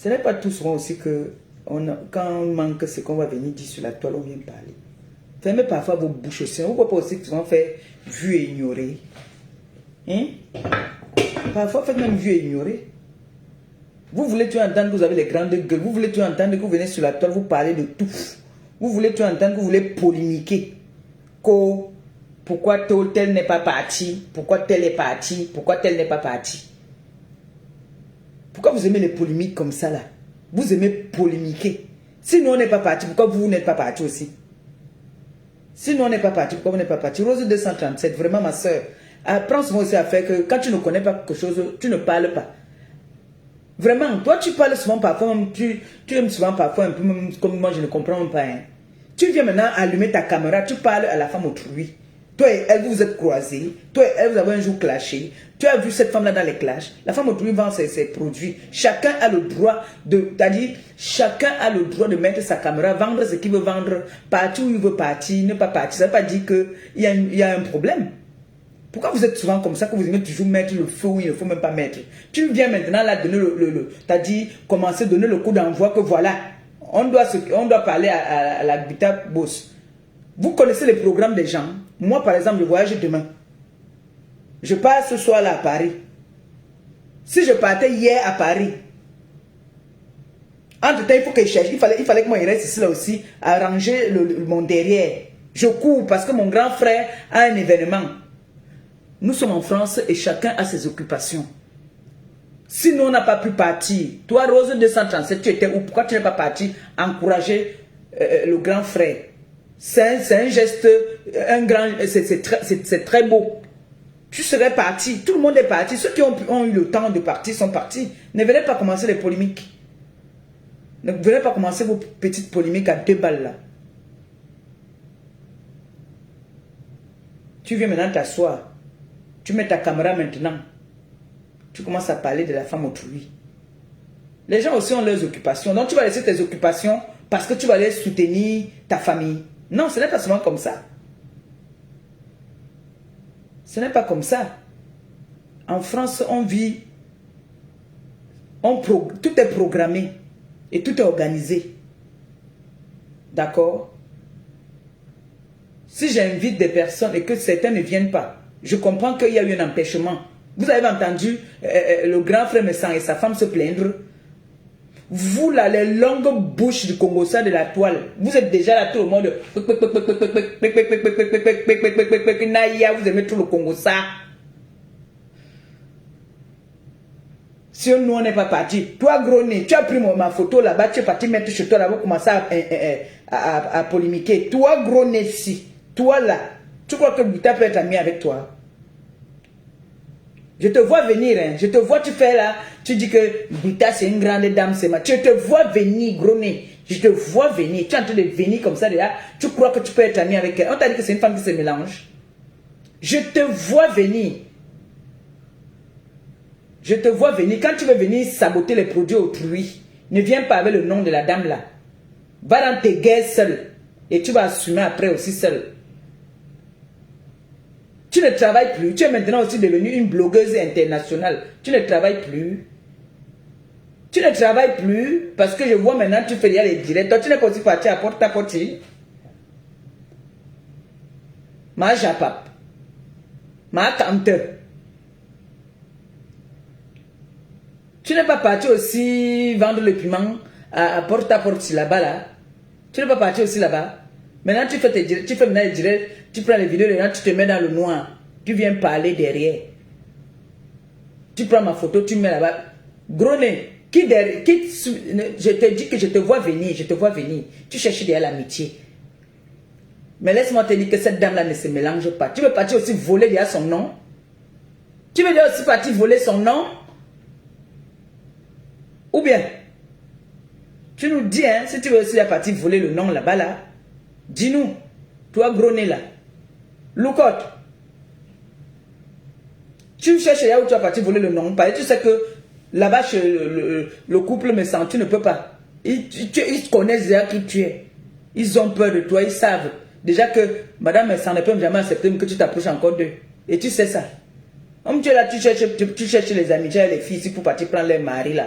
Ce n'est pas tout souvent aussi que quand on manque ce qu'on va venir dire sur la toile, on vient parler. Fermez parfois vos bouches aussi. Vous ne pouvez pas aussi souvent faire vu et ignorer. Hein? Parfois, faites même vu et ignorer. Vous voulez tout entendre que vous avez les grandes gueules. Vous voulez tout entendre que vous venez sur la toile, vous parlez de tout. Vous voulez tout entendre que vous voulez polémiquer. Pourquoi tel n'est pas parti? Pourquoi tel est parti? Pourquoi tel n'est pas parti? Pourquoi vous aimez les polémiques comme ça là? Vous aimez polémiquer. Si nous on n'est pas parti, pourquoi vous n'êtes pas parti aussi? Si nous on n'est pas parti, pourquoi vous n'êtes pas parti? Rose 237, vraiment ma soeur. Prends souvent aussi à faire que quand tu ne connais pas quelque chose, tu ne parles pas. Vraiment, toi tu parles souvent parfois, tu aimes souvent parfois un peu comme moi je ne comprends pas. Hein. Tu viens maintenant allumer ta caméra, tu parles à la femme autrui. Toi et elle, vous vous êtes croisés. Toi et elle, vous avez un jour clashé. Tu as vu cette femme-là dans les clashs. La femme autrui vend ses produits. Chacun a le droit de... C'est-à-dire, chacun a le droit de mettre sa caméra, vendre ce qu'il veut vendre, partir où il veut partir, ne pas partir. Ça ne veut pas dire qu'il y a un problème. Pourquoi vous êtes souvent comme ça que vous aimez toujours mettre le feu où il ne faut même pas mettre? Tu viens maintenant là donner c'est-à-dire commencer à donner le coup d'envoi que voilà, on doit parler à l'habitat boss. Vous connaissez les programmes des gens. Moi par exemple, je voyage demain. Je pars ce soir là à Paris. Si je partais hier à Paris, entre temps il faut que je cherche. Il fallait que moi il reste ici là aussi à ranger mon derrière. Je cours parce que mon grand frère a un événement. Nous sommes en France et chacun a ses occupations. Si nous, on n'a pas pu partir, toi, Rose 237, tu étais où? Pourquoi tu n'es pas parti encourager le grand frère? C'est un geste, c'est très beau. Tu serais parti, tout le monde est parti. Ceux qui ont eu le temps de partir sont partis. Ne venez pas commencer les polémiques. Ne venez pas commencer vos petites polémiques à 2 balles là. Tu viens maintenant t'asseoir. Tu mets ta caméra maintenant. Tu commences à parler de la femme autrui. Les gens aussi ont leurs occupations. Donc tu vas laisser tes occupations parce que tu vas aller soutenir ta famille. Non, ce n'est pas souvent comme ça. Ce n'est pas comme ça. En France, on vit. Tout est programmé. Et tout est organisé. D'accord? Si j'invite des personnes et que certains ne viennent pas, je comprends qu'il y a eu un empêchement. Vous avez entendu le grand frère Messan et sa femme se plaindre. Vous là, les longues bouches du Congo, ça de la toile, vous êtes déjà là tout le monde. Vous aimez tout le Congo, ça. Si nous on n'est pas parti, toi gros nez, tu as pris ma photo là-bas, tu es parti mettre chez toi là, vous commencez à polémiquer. Toi gros nez, si, toi là. Tu crois que Bouta peut être ami avec toi? Je te vois venir, hein. Je te vois, tu fais là. Tu dis que Bouta c'est une grande dame, c'est ma. Je te vois venir, gros nez. Je te vois venir. Tu es en train de venir comme ça déjà. Tu crois que tu peux être ami avec elle. On t'a dit que c'est une femme qui se mélange. Je te vois venir. Je te vois venir. Quand tu veux venir saboter les produits autrui, ne viens pas avec le nom de la dame là. Va dans tes guerres seul. Et tu vas assumer après aussi seul. Tu ne travailles plus. Tu es maintenant aussi devenue une blogueuse internationale. Tu ne travailles plus. Tu ne travailles plus parce que je vois maintenant tu fais les directs. Toi, tu n'es pas aussi parti à porte à porte. Ma japap. Ma tante. Tu n'es pas parti aussi vendre le piment à porte là-bas là. Tu n'es pas parti aussi là-bas. Maintenant tu fais tes directs, tu fais maintenant les directs, tu prends les vidéos, maintenant tu te mets dans le noir. Tu viens parler derrière. Tu prends ma photo, tu mets là-bas. Gros nez, je te dis que je te vois venir, je te vois venir. Tu cherches derrière l'amitié. Mais laisse-moi te dire que cette dame-là ne se mélange pas. Tu veux partir aussi voler derrière son nom? Tu veux aussi partir voler son nom? Ou bien, tu nous dis, hein, si tu veux aussi partir voler le nom là-bas, là, dis-nous, toi gros nez là, Loukotte, tu cherches là où tu vas partir voler le nom, parce que tu sais que là-bas, le couple me sent, tu ne peux pas. Ils connaissent déjà qui tu es. Ils ont peur de toi, ils savent. Déjà que madame me sent ne peut jamais accepter que tu t'approches encore d'eux. Et tu sais ça. Comme tu es là, tu cherches les amis, tu as les filles ici pour partir prendre les maris là.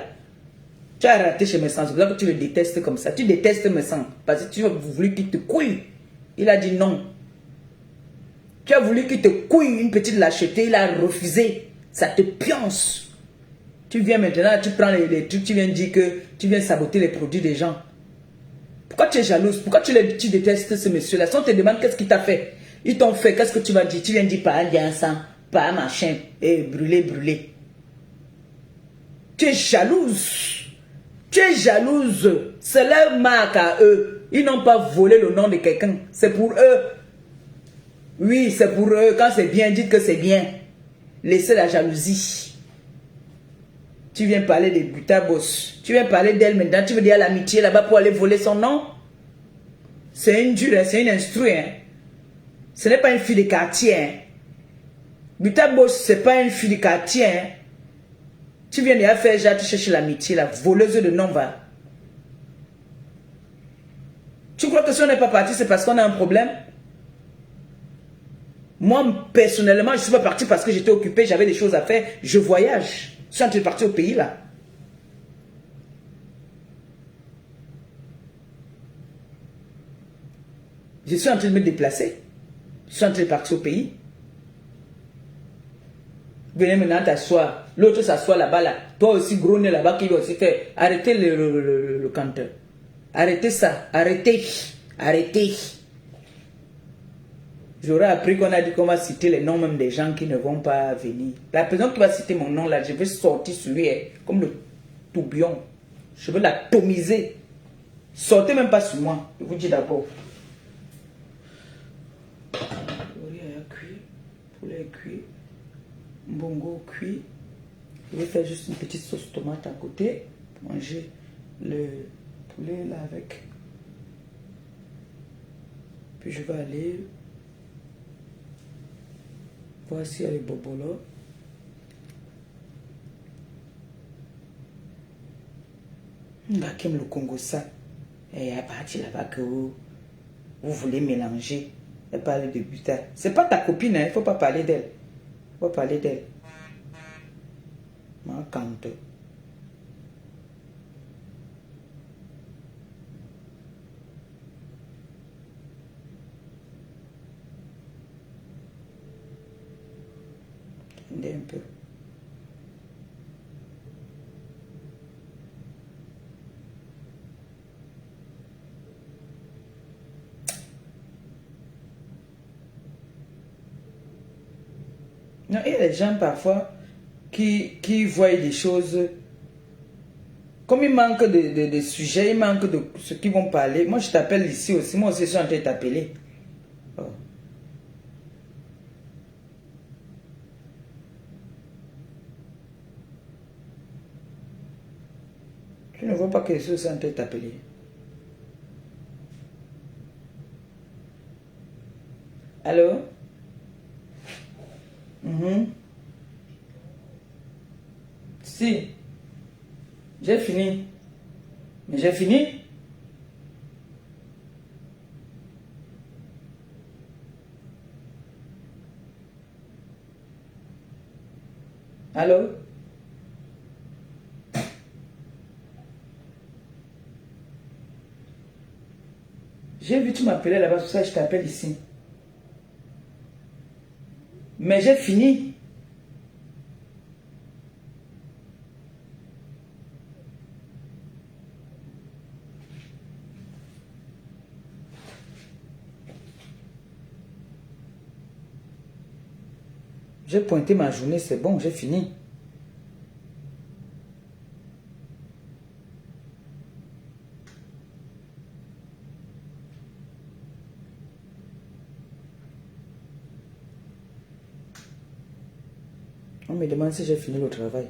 Tu as raté chez Messan, c'est pour ça que tu le détestes comme ça. Tu détestes Messan parce que tu as voulu qu'il te couille. Il a dit non. Tu as voulu qu'il te couille une petite lâcheté, il a refusé. Ça te pionce. Tu viens maintenant, tu prends les trucs, tu viens dire que tu viens saboter les produits des gens. Pourquoi tu es jalouse? Pourquoi tu détestes ce monsieur-là? Si on te demande qu'est-ce qu'il t'a fait, ils t'ont fait, qu'est-ce que tu vas dire? Tu viens dire pas un sang, pas un machin, et brûler. Tu es jalouse. Tu es jalouse. C'est leur marque à eux. Ils n'ont pas volé le nom de quelqu'un. C'est pour eux. Oui, c'est pour eux. Quand c'est bien, dites que c'est bien. Laissez la jalousie. Tu viens parler de Butabos. Tu viens parler d'elle maintenant. Tu veux dire l'amitié là-bas pour aller voler son nom. C'est une dure, c'est une instru. Hein. Ce n'est pas une fille de quartier. Hein. Butabos, ce n'est pas une fille de quartier. Hein. Tu viens de faire déjà, tu cherches l'amitié, la voleuse de nom va. Tu crois que si on n'est pas parti, c'est parce qu'on a un problème? Moi, personnellement, je ne suis pas parti parce que j'étais occupé, j'avais des choses à faire. Je voyage. Je suis en train de partir au pays là. Je suis en train de me déplacer. Je suis en train de partir au pays. Venez maintenant t'asseoir. L'autre s'assoit là-bas, là. Toi aussi, gros nez là-bas, qui va aussi faire. Arrêtez le canteur. Arrêtez ça. Arrêtez. Arrêtez. J'aurais appris qu'on a dit qu'on va citer les noms même des gens qui ne vont pas venir. La personne qui va citer mon nom là, je vais sortir sur lui, comme le tourbillon. Je vais l'atomiser. Sortez même pas sur moi. Je vous dis d'abord. Poulet cuit. Bongo cuit. Je vais faire juste une petite sauce tomate à côté. Pour manger le poulet là avec. Puis je vais aller. Voici les bobolos. Bakim le Congo ça. Et à partir là-bas que vous voulez mélanger. Et parler de butin. C'est pas ta copine, hein? Il ne faut pas parler d'elle. Il faut pas parler d'elle. Ma cante. Attendez un peu. Non, il y a des gens parfois qui voient des choses. Comme il manque de sujets, il manque de ce qu'ils vont parler. Moi, je t'appelle ici aussi. Moi aussi, je suis en train de t'appeler. Oh. Tu ne vois pas que je suis aussi en train de t'appeler. Allô? Si. J'ai fini. Mais j'ai fini. Allô? J'ai vu tu m'appeler là-bas, pour ça je t'appelle ici. Mais j'ai fini. J'ai pointé ma journée, c'est bon, j'ai fini. On me demande si j'ai fini le travail.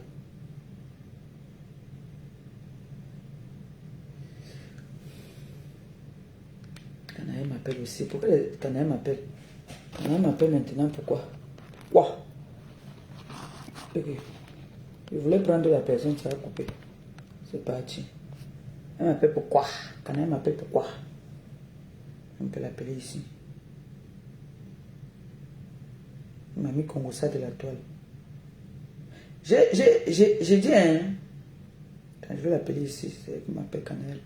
Canaille m'appelle aussi. Pourquoi Canaille m'appelle? Canaille m'appelle maintenant, pourquoi? Quoi? Ok. Je voulais prendre la personne, ça a coupé. C'est parti. Elle m'appelle pourquoi? Canaille m'appelle pourquoi? On peut l'appeler ici. Il m'a mis Congo ça de la toile. J'ai dit, hein. Je vais l'appeler ici, c'est qui m'appelle Canel.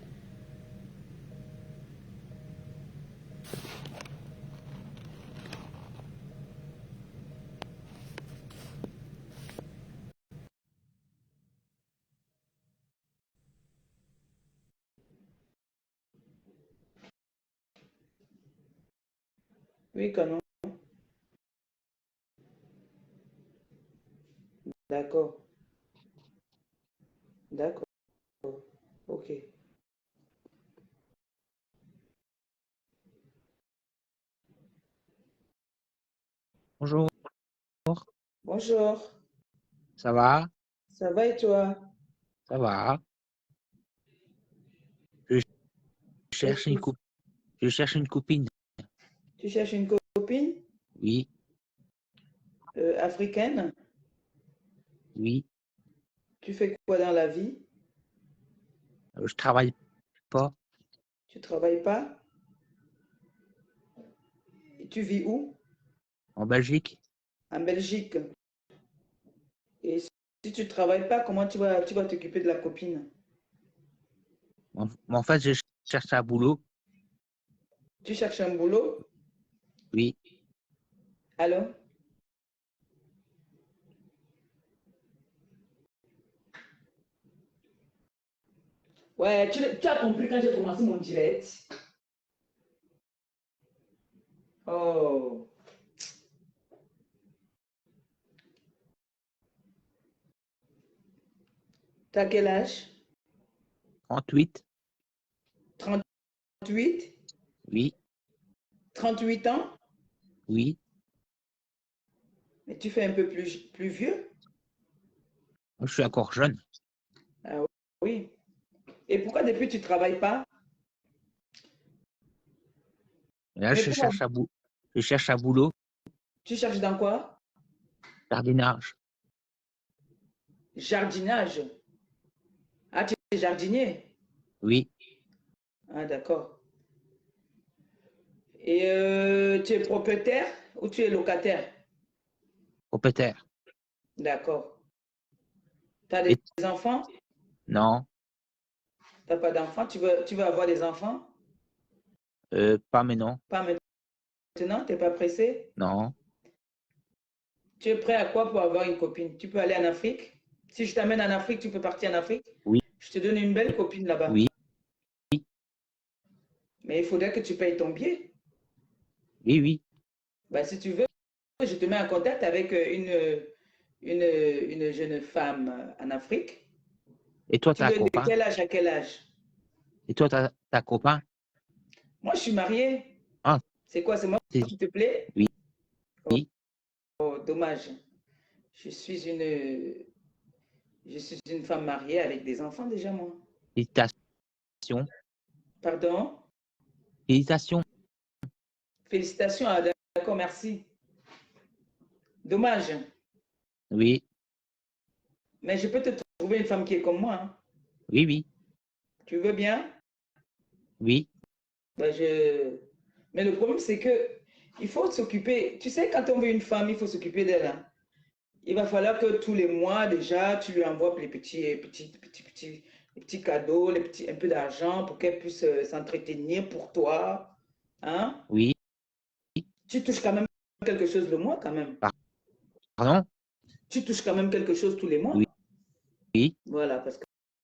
Oui, Canon. D'accord. D'accord. Ok. Bonjour, Bonjour. ça va? Ça va et toi? Ça va? Je Qu'est-ce cherche que une je cherche une copine. tu cherches une copine Oui, africaine? oui. Tu fais quoi dans la vie? Je travaille pas Tu travailles pas? Et tu vis où? en Belgique. En Belgique. Et si tu travailles pas, comment tu vas t'occuper de la copine? En fait, je cherche un boulot. Tu cherches un boulot? Oui. Allô? Ouais, tu as compris quand j'ai commencé mon direct. Oh, t'as quel âge? 38. 38? Oui, 38 ans? oui. Mais tu fais un peu plus vieux? Je suis encore jeune. Ah oui. Et pourquoi depuis tu ne travailles pas? Là, Mais pourquoi? Je cherche un boulot, Tu cherches dans quoi? jardinage. Jardinage. Ah, tu es jardinier? Oui, Ah, d'accord. Et tu es propriétaire ou tu es locataire? propriétaire. D'accord. Tu as des Et enfants? non, Tu n'as pas d'enfants? Tu veux avoir des enfants? pas maintenant. Pas maintenant? Tu n'es pas pressé? Non. Tu es prêt à quoi pour avoir une copine? Tu peux aller en Afrique? Si je t'amène en Afrique, tu peux partir en Afrique? Oui, Je te donne une belle copine là-bas. oui, Mais il faudrait que tu payes ton billet. oui, oui. Bah, si tu veux, je te mets en contact avec une jeune femme en Afrique. Et toi, Tu t'as un veux de copain? quel âge à quel âge? Et toi, t'as un copain? Moi, je suis mariée. Ah, C'est quoi? C'est moi c'est- qui te plaît? oui, oui. Oh, dommage. Je suis une femme mariée avec des enfants déjà, moi. Félicitations. Pardon? Félicitations. Félicitations. Ah, d'accord, merci. Dommage. Oui, Mais je peux te trouver une femme qui est comme moi, hein. oui, oui, Tu veux bien? oui, Ben, Mais le problème, c'est que il faut s'occuper. Tu sais, quand on veut une femme, il faut s'occuper d'elle, hein. Il va falloir que tous les mois, déjà, tu lui envoies les petits cadeaux, un peu d'argent pour qu'elle puisse s'entretenir pour toi. Hein? oui. Tu touches quand même quelque chose le mois, quand même. Pardon? Tu touches quand même quelque chose tous les Oui, mois. oui, Voilà, parce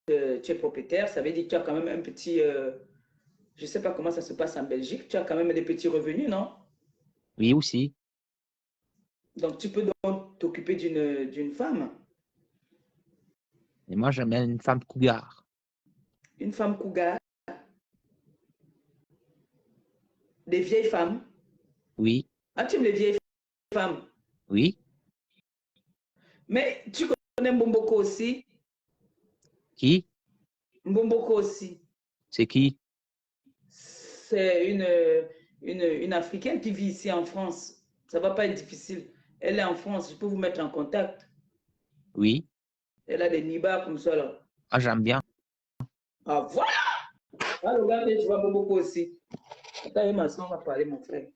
que tu es propriétaire, ça veut dire que tu as quand même un petit. Je ne sais pas comment ça se passe en Belgique, tu as quand même des petits revenus, non? oui aussi. Donc, tu peux donc t'occuper d'une femme. Et moi, j'aime bien une femme cougar. Une femme cougar, des vieilles femmes. Oui, Ah, tu aimes les vieilles femmes. oui. Mais tu connais Mbomboko aussi. Qui? Mbomboko aussi. C'est qui? C'est une Africaine qui vit ici en France. Ça ne va pas être difficile. Elle est en France, je peux vous mettre en contact. Oui. Elle a des nibards comme ça là. Ah, j'aime bien. Ah voilà! Ah, regardez, je vois Mbomboko aussi. Attends, ma soeur va parler, mon frère.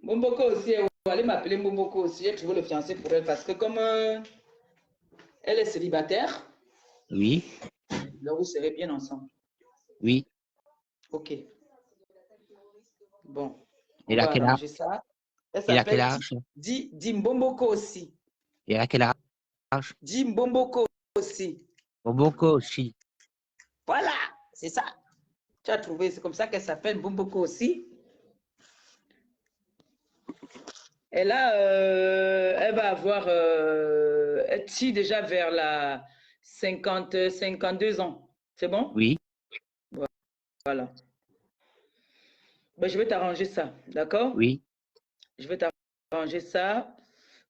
Mbomboko aussi, elle va aller m'appeler Mbomboko aussi. Elle trouve le fiancé pour elle parce que comme elle est célibataire, Oui, Donc, vous serez bien ensemble. Oui. Ok. Bon. Il a quel âge? Ça. Elle Il a quel s'appelle âge? Dimbomboko aussi. Il a quel âge? Dimbomboko aussi. Bomboko aussi. Voilà, c'est ça. Tu as trouvé, c'est comme ça qu'elle s'appelle Bomboko aussi. Et là, elle va avoir, elle tire déjà vers la 50, 52 ans. C'est bon? Oui. Voilà. Ben, je vais t'arranger ça, d'accord? Oui. Je vais t'arranger ça.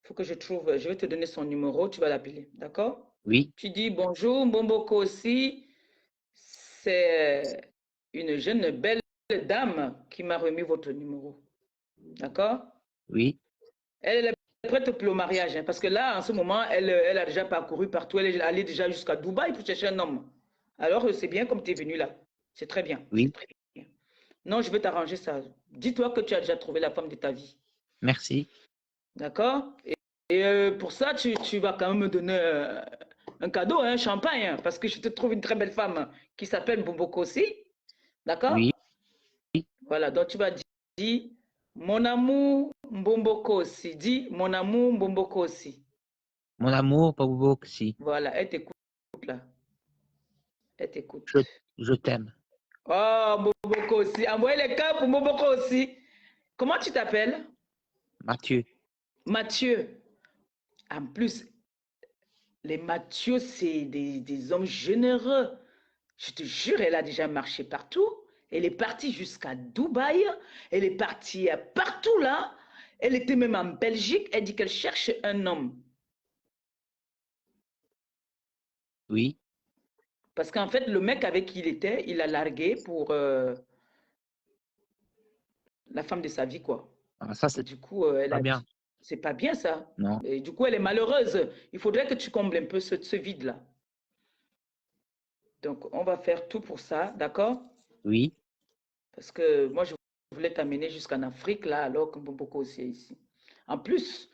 Il faut que je trouve, je vais te donner son numéro, tu vas l'appeler, d'accord? Oui. Tu dis bonjour, Bomboko aussi. C'est une jeune belle dame qui m'a remis votre numéro. D'accord? Oui. Elle est prête pour le mariage, hein, parce que là, en ce moment, elle a déjà parcouru partout. Elle est allée déjà jusqu'à Dubaï pour chercher un homme. Alors, c'est bien comme tu es venu là. C'est très bien. Oui. C'est très bien. Non, je vais t'arranger ça. Dis-toi que tu as déjà trouvé la femme de ta vie. Merci. D'accord? Et pour ça, tu vas quand même me donner un cadeau, un champagne, hein, parce que je te trouve une très belle femme qui s'appelle Bomboko aussi. D'accord? Oui. Voilà, donc tu vas dire mon amour Mbomboko aussi. Dis mon amour Mbomboko aussi. Mon amour, Bomboko aussi. Voilà, elle t'écoute là. Elle t'écoute. Je t'aime. Oh, Mbomboko aussi. Envoyez les cœurs pour Mbomboko aussi. Comment tu t'appelles? Mathieu. Mathieu. En plus, les Mathieu, c'est des hommes généreux. Je te jure, elle a déjà marché partout. Elle est partie jusqu'à Dubaï. Elle est partie partout là. Elle était même en Belgique. Elle dit qu'elle cherche un homme. Oui. Parce qu'en fait, le mec avec qui il était, il a largué pour la femme de sa vie, quoi. Ah, ça, c'est Du coup, elle pas a bien. dit, c'est pas bien ça. Non. Et du coup, elle est malheureuse. Il faudrait que tu combles un peu ce vide-là. Donc, on va faire tout pour ça, d'accord? Oui. Parce que moi, je voulais t'amener jusqu'en Afrique, là, alors que beaucoup aussi est ici. En plus,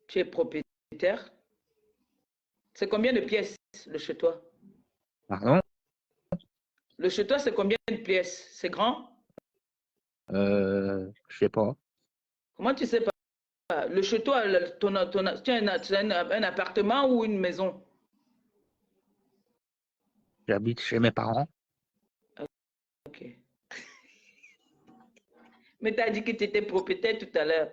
tu es propriétaire. C'est combien de pièces, le chez toi? Pardon? Le chez toi, c'est combien de pièces? C'est grand? Je sais pas. Comment tu sais pas? Le chez toi, tu as un appartement ou une maison? J'habite chez mes parents. Ok. Mais tu as dit que tu étais propriétaire tout à l'heure.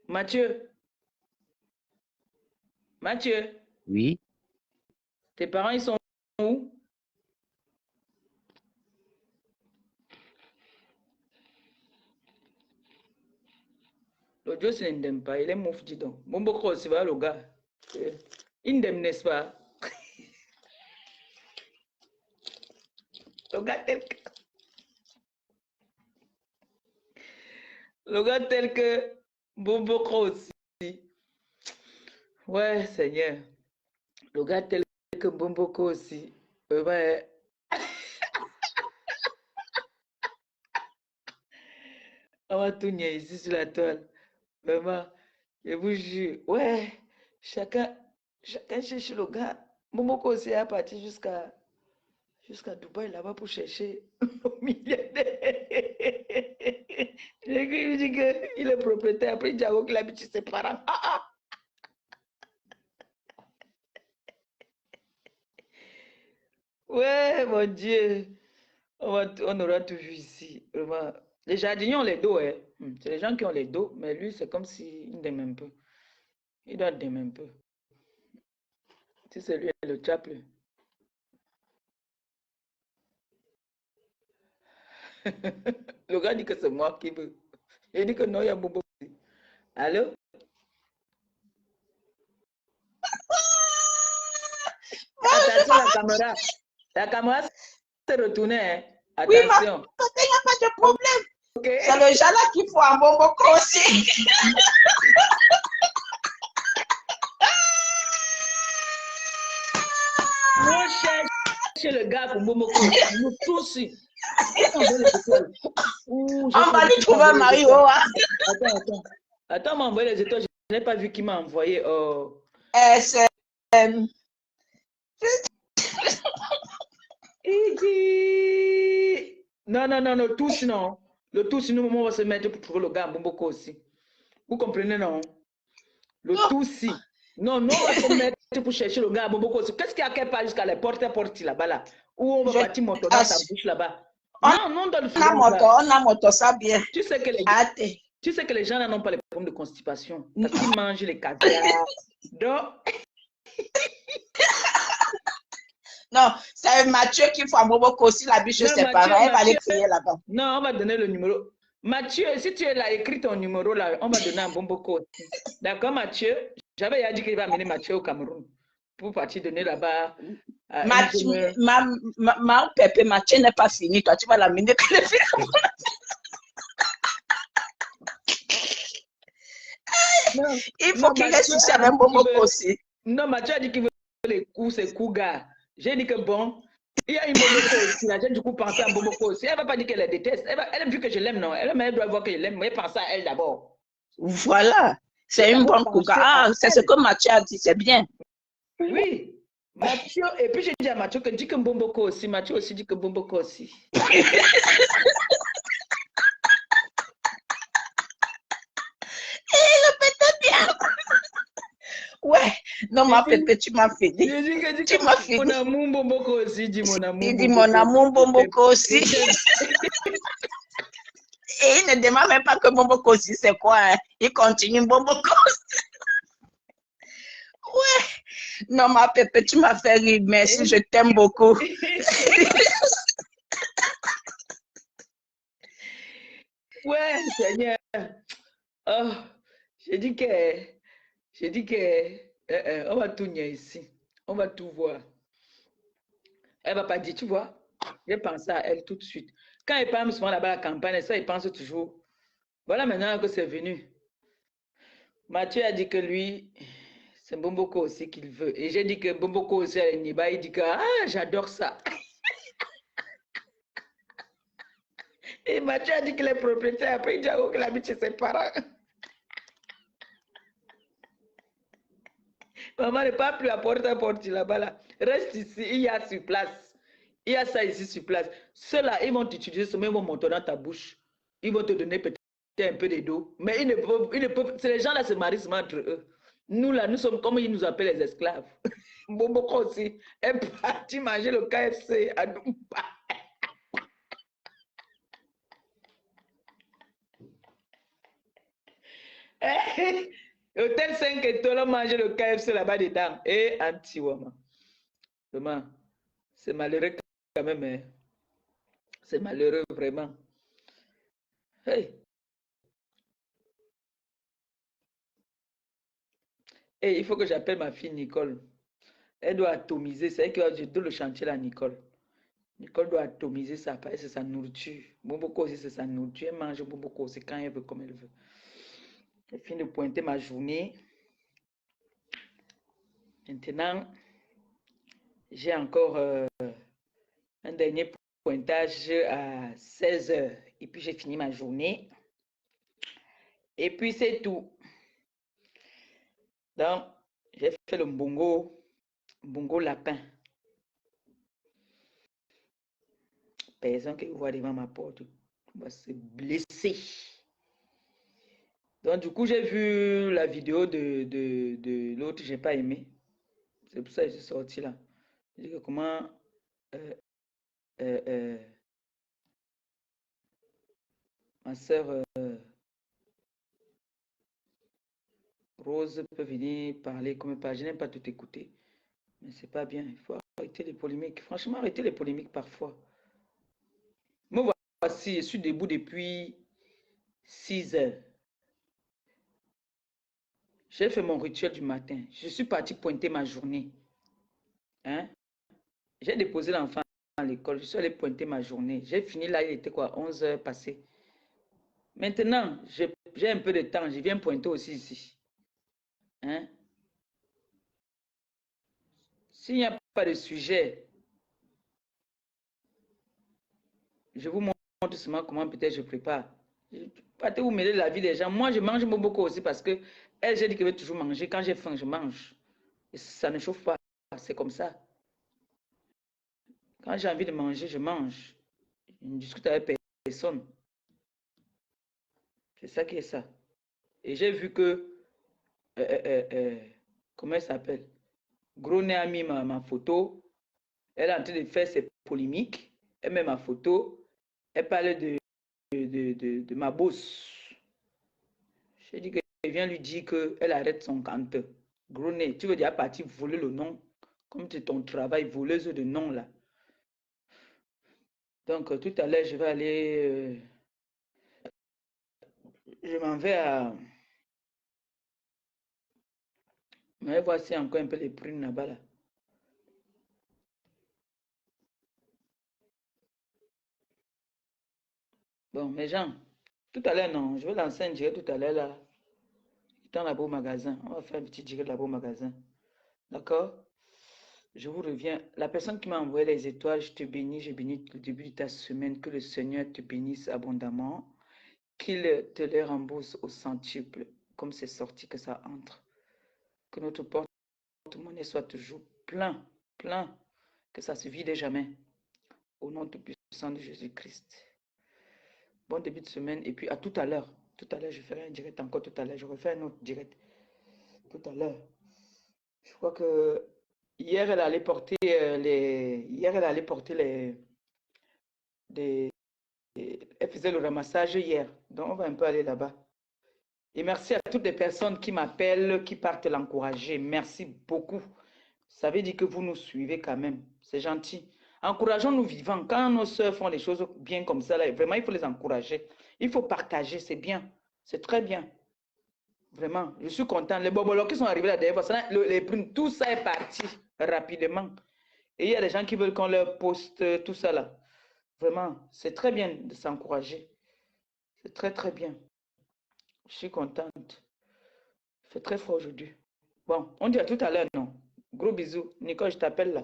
Mathieu, Mathieu, Oui. tes parents, ils sont où? L'audio, c'est n'aime pas. Il est mouf, dis donc. Bon, beaucoup, c'est le gars. Indem, n'est-ce pas? Le gars tel que... Le gars tel que Bomboko aussi. Ouais, Seigneur. Le gars tel que Bomboko aussi. Ouais. On va tout nier ici sur la toile. Vraiment, je vous jure. Ouais, chacun cherche le gars. Bomboko aussi est parti jusqu'à Dubaï là-bas pour chercher au millionnaire. Il dit qu'il est propriétaire. Après, il dit qu'il habite chez ses parents. Ouais, mon Dieu. On aura tout vu ici. Vraiment. Les jardiniers ont les dos. Hein. C'est les gens qui ont les dos. Mais lui, c'est comme s'il aime un peu. Il doit aimer un peu. Si c'est lui, le chapeau. Le gars dit que c'est moi qui veux. Il dit que non, il y a Bobo. Allô? Attention, la caméra. La caméra s'est retournée. Hein. Oui, ma Attention. il n'y a pas de problème. Okay. C'est le jala qu'il faut à Bomboko aussi. Nous cherchons le gars pour Momoko. Nous tous. On va lui trouver un mari. Attends, m'envoyer les étoiles. n'ai pas vu qui m'a envoyé. C'est... Non, non, non, le touche, non. Le touche, nous, on va se mettre pour trouver le gars à Bomboko aussi. Vous comprenez, non? Le touche. Non, nous, on va se mettre pour chercher le gars à Bomboko aussi. Qu'est-ce qu'il y a quelque part jusqu'à la porte là-bas, là? Où on va partir moto dans ta bouche là-bas. Non, non, dans le On a moto, ça bien. Tu sais que les gens n'ont pas les problèmes de constipation. Parce qu'ils mangent les caviar. Donc... Non, c'est Mathieu qui faut à Boboko aussi, la biche, c'est pareil, elle va aller crier là-bas. Non, on va donner le numéro. Mathieu, si tu es là, écris ton numéro là, on va donner un Bomboko aussi. D'accord, Mathieu? J'avais dit qu'il va amener Mathieu au Cameroun pour partir donner là-bas. Pépé, Mathieu n'est pas fini, toi, tu vas l'amener. Il faut qu'il ressuscite avec Bomboko aussi. Non, Mathieu a dit qu'il veut les coups, ses coups, gars. J'ai dit que bon, il y a une Bomboko aussi. J'ai du coup pensé à Bomboko aussi. Elle ne va pas dire qu'elle la déteste. Elle a vu que je l'aime, non? Elle doit voir que je l'aime, mais pense à elle d'abord. Voilà, c'est une bonne couga. Ah, c'est ce que Mathieu a dit, c'est bien. Oui, Mathieu, et puis j'ai dit à Mathieu que dit que Bomboko aussi. Mathieu aussi dit que Bomboko aussi. Ouais, non, ma pépé, tu m'as fini. Tu m'as fini. Mon amour Bomboko aussi, dit mon amour. Il dit mon amour Bomboko aussi. Et il ne demande même pas que Bomboko aussi, c'est quoi, hein? Il continue Bomboko aussi. Ouais, non, ma pépé, tu m'as fait rire, merci, je t'aime beaucoup. Ouais, Seigneur. Oh, j'ai dit que... on va tout nier ici. On va tout voir. Elle va pas dire, tu vois. J'ai pensé à elle tout de suite. Quand elle parle souvent là-bas à la campagne, ça, il pense toujours. Voilà maintenant que c'est venu. Mathieu a dit que lui, c'est Bomboko aussi qu'il veut. Et j'ai dit que Bomboko aussi à Niba, il dit que j'adore ça. Et Mathieu a dit qu'il est propriétaire. Après, il dit qu'il habite chez ses parents. Maman n'est pas plus à porte là-bas. Là. Reste ici, il y a sur place. Il y a ça ici sur place. Ceux-là, ils vont t'utiliser, ils vont monter dans ta bouche. Ils vont te donner peut-être un peu de dos. Mais ils ne peuvent, les gens là se marient seulement entre eux. Nous là, nous sommes comme ils nous appellent les esclaves. Bomboko aussi est parti manger le KFC à Dumba. Hôtel 5 étoiles, on mange le KFC là-bas dedans. Et anti-wama. C'est malheureux quand même. Hein. C'est malheureux vraiment. Hey. Hey, il faut que j'appelle ma fille Nicole. Elle doit atomiser. C'est elle qui va jeter le chantier là, Nicole. Nicole doit atomiser ça parce que c'est sa nourriture. Bomboko aussi, c'est sa nourriture. Elle mange Bomboko aussi quand elle veut, comme elle veut. J'ai fini de pointer ma journée. Maintenant, j'ai encore un dernier pointage à 16 h. Et puis, j'ai fini ma journée. Et puis, c'est tout. Donc, j'ai fait le bongo lapin. Personne qui voit devant ma porte va se blesser. Donc, du coup, j'ai vu la vidéo de l'autre, j'ai pas aimé. C'est pour ça que je suis sorti là. J'ai dit comment ma soeur Rose peut venir parler comme pas. Je n'aime pas tout écouter. Mais c'est pas bien. Il faut arrêter les polémiques. Franchement, arrêter les polémiques parfois. Me voici, je suis debout depuis 6 h. J'ai fait mon rituel du matin. Je suis parti pointer ma journée. Hein? J'ai déposé l'enfant à l'école. Je suis allé pointer ma journée. J'ai fini là, il était quoi, 11 h passées. Maintenant, j'ai un peu de temps. Je viens pointer aussi ici. Hein? S'il n'y a pas de sujet, je vous montre seulement comment peut-être je prépare. Partez vous mêler la vie des gens. Moi, je mange beaucoup aussi parce que Elle, j'ai dit qu'elle veut toujours manger. Quand j'ai faim, je mange. Et ça ne chauffe pas. C'est comme ça. Quand j'ai envie de manger, je mange. Je ne discute avec personne. C'est ça qui est ça. Et j'ai vu que, comment elle s'appelle? Gronet a mis ma photo. Elle est en train de faire ses polémiques. Elle met ma photo. Elle parle de ma bosse. J'ai dit que je viens lui dire qu'elle arrête son canteur. Gronet, tu veux dire partir voler le nom, comme c'est ton travail, voleuse de nom là. Donc tout à l'heure, je vais aller, je m'en vais à, mais voici encore un peu les prunes là-bas là. Bon, mes gens, tout à l'heure non, je vais lancer un direct tout à l'heure là, dans là-bas au magasin. On va faire un petit direct là-bas au magasin. D'accord? Je vous reviens. La personne qui m'a envoyé les étoiles, je te bénis, je bénis le début de ta semaine, que le Seigneur te bénisse abondamment, qu'il te les rembourse au centuple, comme c'est sorti que ça entre. Que notre porte-monnaie soit toujours plein, plein, que ça se vide jamais. Au nom tout puissant de Jésus-Christ. Bon début de semaine et puis à tout à l'heure. Tout à l'heure, je ferai un direct encore tout à l'heure. Je refais un autre direct tout à l'heure. Je crois que hier, elle allait porter elle faisait le ramassage hier. Donc, on va un peu aller là-bas. Et merci à toutes les personnes qui m'appellent, qui partent l'encourager. Merci beaucoup. Ça veut dire que vous nous suivez quand même. C'est gentil. Encourageons-nous vivants. Quand nos soeurs font les choses bien comme ça, là, vraiment, il faut les encourager. Il faut partager. C'est bien. C'est très bien. Vraiment, je suis content. Les bobolos qui sont arrivés la dernière fois, les primes, tout ça est parti rapidement. Et il y a des gens qui veulent qu'on leur poste tout ça là. Vraiment, c'est très bien de s'encourager. C'est très, très bien. Je suis contente. C'est très fort aujourd'hui. Bon, on dit à tout à l'heure, non? Gros bisous. Nicole, je t'appelle là.